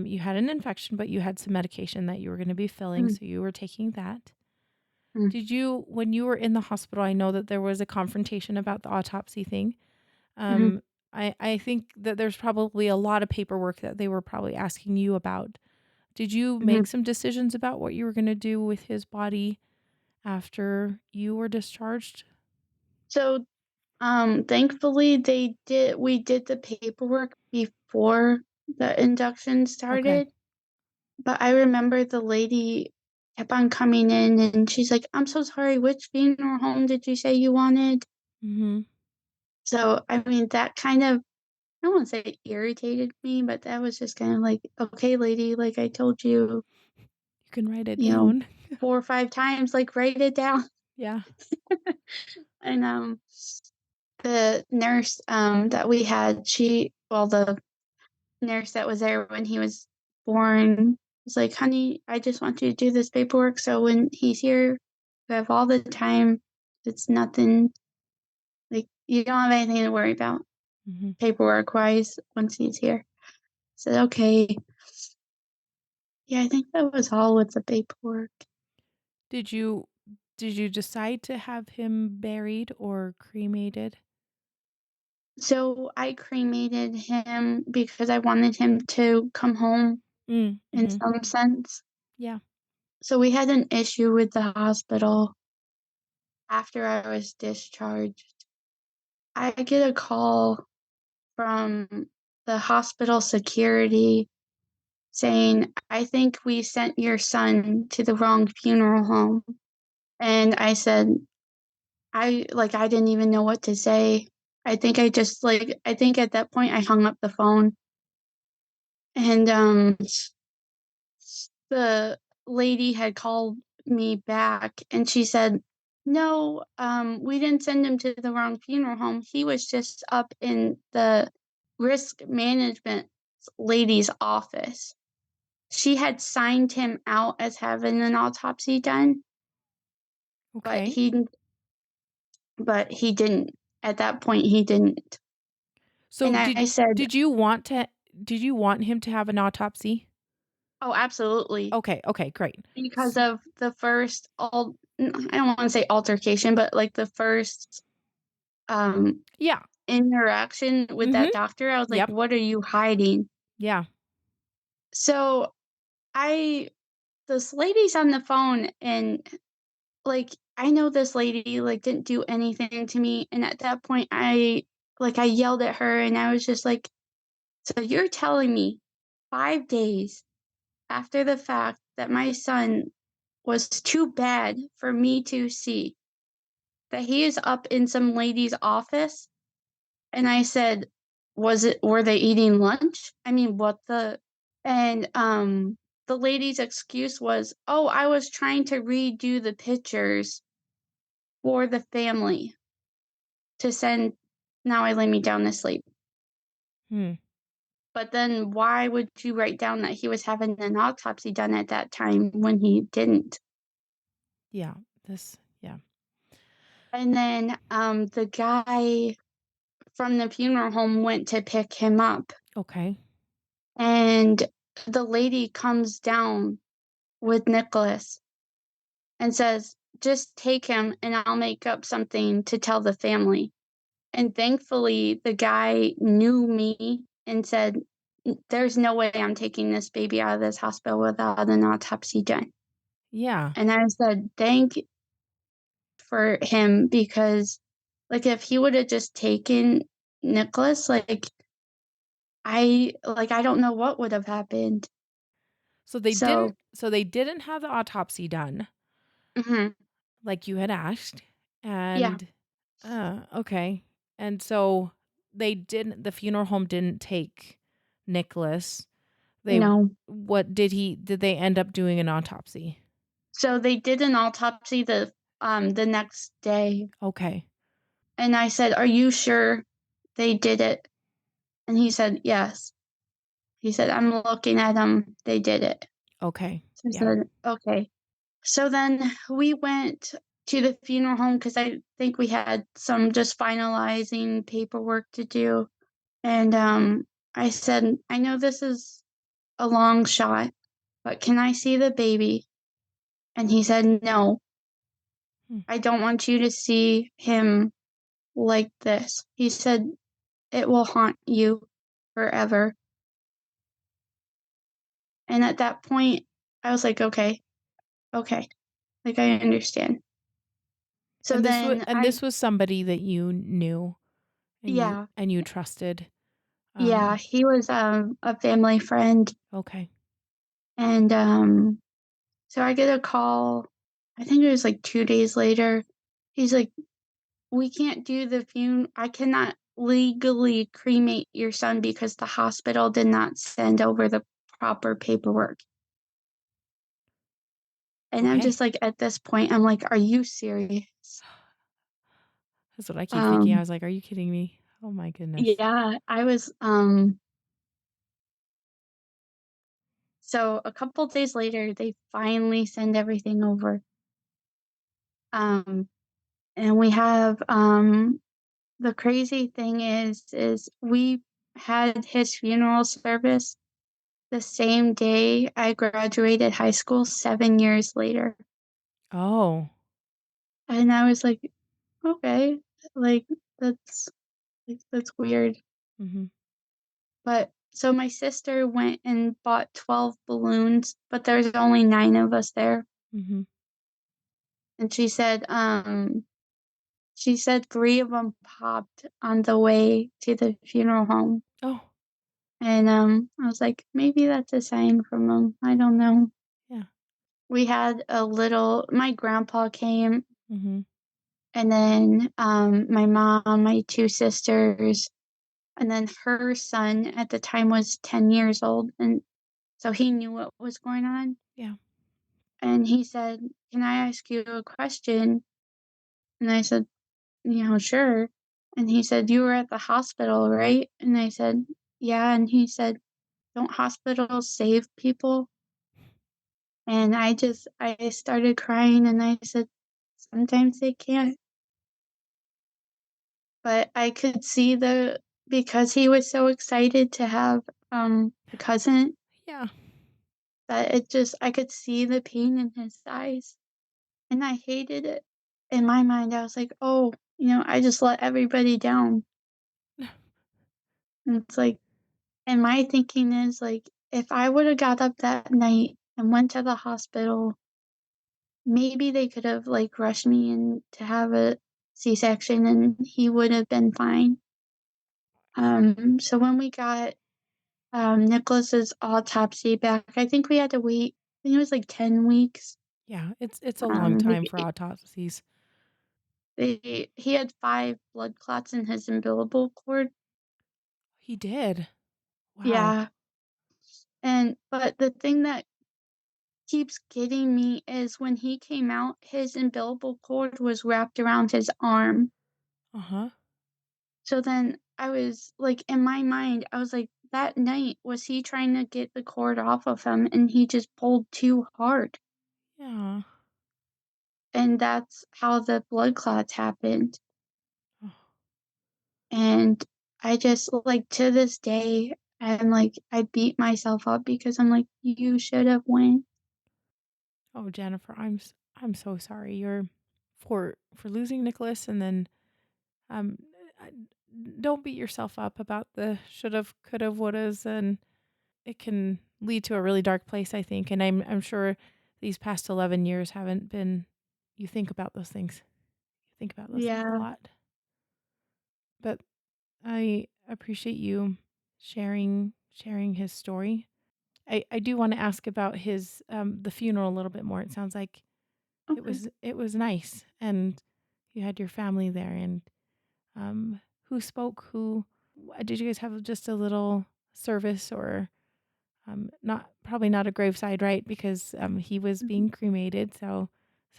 you had an infection, but you had some medication that you were going to be filling, Mm, so you were taking that. mm, Did you, when you were in the hospital, I know that there was a confrontation about the autopsy thing. mhm, Um, I think that there's probably a lot of paperwork that they were probably asking you about. Did you mhm. make some decisions about what you were going to do with his body after you were discharged? So thankfully we did the paperwork before the induction Okay. started. But I remember the lady kept on coming in and she's like, I'm so sorry, which funeral home did you say you wanted? Mm-hmm. So, I mean, that kind of, I don't want to say it irritated me, but that was just kind of like, okay, lady, like I told you, You can write it you know, down. 4 or 5 times, like write it down. Yeah. And the nurse that we had, the nurse that was there when he was born was like, honey, I just want you to do this paperwork so when he's here, you have all the time. It's nothing, like, you don't have anything to worry about Mm-hmm. paperwork wise once he's here. I said, okay. Yeah, I think that was all with the paperwork. Did you did you decide to have him buried or cremated? So I cremated him because I wanted him to come home in Mm-hmm. some sense. Yeah. So we had an issue with the hospital after I was discharged. I get a call from the hospital security saying, I think we sent your son to the wrong funeral home. And I said, I didn't even know what to say. I think at that point I hung up the phone and the lady had called me back and she said, no, we didn't send him to the wrong funeral home. He was just up in the risk management lady's office. She had signed him out as having an autopsy done, but Okay. he didn't. At that point he didn't. And So I said, did you want him to have an autopsy? Oh, absolutely. Okay, okay, great. Because of the first I don't wanna say altercation, but, like, the first, um, Yeah. interaction with Mhm. that doctor, I was like, Yep. "What are you hiding?" Yeah. So, I this lady's on the phone and, like, I know this lady, like, didn't do anything to me, and at that point, I yelled at her, and I was just like, "So you're telling me 5 days after the fact that my son was too bad for me to see, that he is up in some lady's office?" And I said, were they eating lunch? I mean, what the and, the lady's excuse was, "Oh, I was trying to redo the pictures for the family to send now I lay me down to sleep." Hmm. But then why would you write down that he was having an autopsy done at that time when he didn't? Yeah. Yeah. And then, the guy from the funeral home went to pick him up, Okay. and the lady comes down with Nicholas and says, "Just take him and I'll make up something to tell the family." And thankfully, the guy knew me and said, "There's no way I'm taking this baby out of this hospital without an autopsy done." Yeah. And I said, "Thank for him," because, like, if he would have just taken Nicholas, I don't know what would have happened. So So they didn't have the autopsy done mhm, like you had asked. yeah, And okay. And so the funeral home didn't take Nicholas. They no. what did they end up doing an autopsy? So they did an autopsy the next day, Okay. and I said, "Are you sure they did it?" And he said, "Yes." He said, "I'm looking at them. They did it." Okay. So I Yeah. said, "Okay." So then we went to the funeral home because I think we had some just finalizing paperwork to do, and, I said, "I know this is a long shot, but can I see the baby?" And he said, "No, Hmm. I don't want you to see him like this." He said, "It will haunt you forever." And at that point, I was like, "Okay, okay, like, I understand." So then And this was somebody that you knew yeah, and you trusted. yeah, Um he was, a family friend, okay. and, so I get a call, I think it was, like, 2 days later. He's like, "We can't do the I cannot legally cremate your son because the hospital did not send over the proper paperwork." And I'm Okay. just like, at this point, I'm like, "Are you serious?" That's what I keep thinking. I Um, was like, "Are you kidding me?" Oh my goodness. yeah, I was, so a couple days later, they finally send everything over. Um, and we have, the crazy thing is we had his funeral service the same day I graduated high school 7 years later. Oh. And I was like, "Okay, like, that's that's weird." Mhm. But so my sister went and bought 12 balloons, but there's only 9 of us there, Mhm. and she said 3 of them popped on the way to the funeral home, Oh, and, I was like, "Maybe that's a sign from them. I don't know." yeah. We had my grandpa came, Mhm. and then, my mom, my 2 sisters, and then her son at the time was 10 years old, and so he knew what was going on, Yeah. and he said, "Can I ask you a question?" And I said, "Sure." And he said, "You were at the hospital, right?" And I said, "Yeah." And he said, "Don't hospitals save people?" And I started crying and I said, "Sometimes they can't." But I could see because he was so excited to have, a cousin, Yeah. that it just I could see the pain in his eyes, and I hated it. In my mind, I was like, "Oh, I just let everybody down." And it's like and my thinking is, like, if I would've got up that night and went to the hospital, maybe they could have, like, rushed me in to have a C-section, and he would have been fine. So when we got, Nicholas's autopsy back, I think we had to wait, I think it was, like, 10 weeks. Yeah, it's a long time Like, for autopsies. he had 5 blood clots in his umbilical cord. He did. Wow. Yeah, but the thing that keeps getting me is when he came out, his umbilical cord was wrapped around his arm. Uh-huh. So then I was like, in my mind, I was like, that night, was he trying to get the cord off of him and he just pulled too hard? Yeah. And that's how the blood clots happened. Oh, And I just, like, to this day, I'm like, I beat myself up because I'm like, you should have went. oh, Jennifer, I'm so sorry. You're for losing Nicholas, and then um uh, don't beat yourself up about the should've, could've, would'ves, and it can lead to a really dark place, I think, and I'm sure these past 11 years haven't been you think about those things. You think about those things a Yeah, lot. But I appreciate you sharing his story. I do wanna ask about his, the funeral a little bit more. It sounds like okay. it was nice, and you had your family there, and, who spoke? Who did you guys have just a little service or, not probably not a graveside, right? Because, he was Mhm. being cremated, so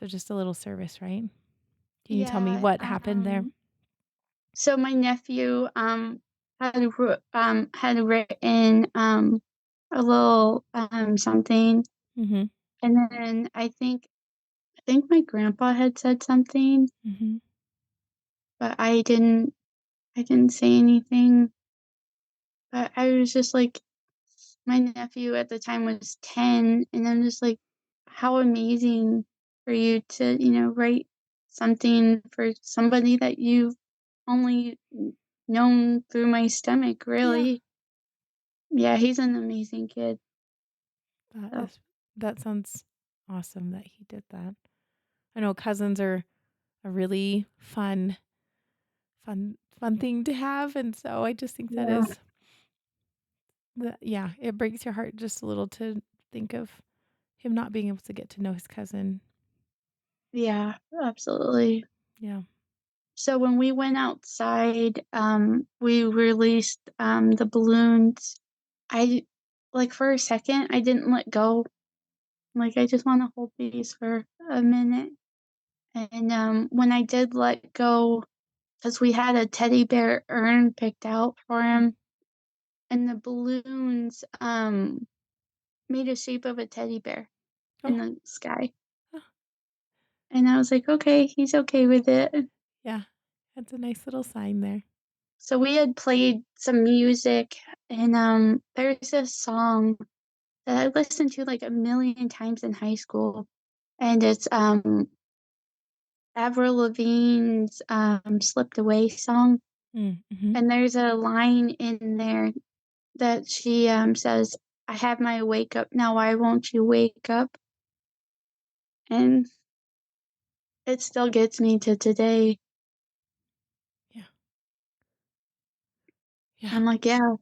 just a little service, right? Can you tell me Yeah, what happened there? so my nephew, had written, a little, something, Mhm, and then I think my grandpa had said something, mhm. but I didn't say anything, but I was just like my nephew at the time was 10, and I'm just like, how amazing for you to, write something for somebody that you've only known through my stomach, Yeah, really. Yeah, he's an amazing kid. that So, is that sounds awesome that he did that. I know cousins are a really fun thing to have, and so I just think that yeah. is yeah, it breaks your heart just a little to think of him not being able to get to know his cousin. Yeah, absolutely. Yeah. So when we went outside, we released, the balloons. I like, for a second, I didn't let go. Like, I just wanna hold these for a minute. And, when I did let go, because we had a teddy bear urn picked out for Mm. him, and the balloons, made a shape of a teddy bear in Oh, the sky. oh, And I was like, "Okay, he's okay with it." yeah. That's a nice little sign there. So we had played some music, and, there's this song that I listened to, like, a million times in high school, and it's, Avril Lavigne's, "Slipped Away" song, Mm, mhm. and there's a line in there that she, says, "I have my wake up now, why won't you wake up?" And it still gets me to today. Yeah. Yeah. I'm like, "Yeah,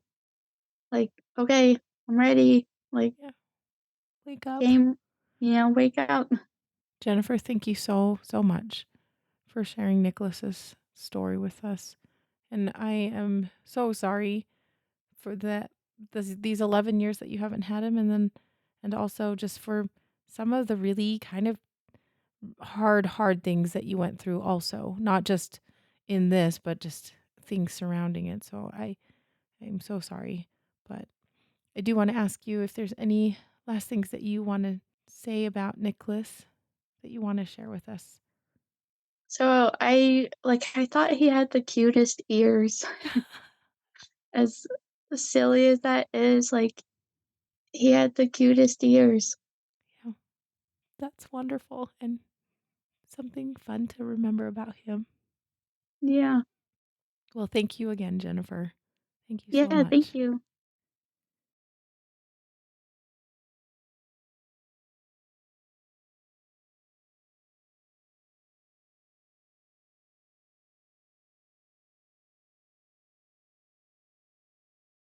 like, okay, I'm ready, like, Yeah. Wake up. game, wake up." Jennifer, thank you so much for sharing Nicholas's story with us. And I am so sorry for these 11 years that you haven't had him, and also just for some of the really kind of hard things that you went through also, not just in this, but just things surrounding it. So I'm so sorry, but I do want to ask you if there's any last things that you want to say about Nicholas that you want to share with us. So I thought he had the cutest ears, as silly as that is, like, He had the cutest ears. Yeah, that's wonderful and something fun to remember about him. Yeah. Well, thank you again, Jennifer. Thank you so Yeah, thank much. you.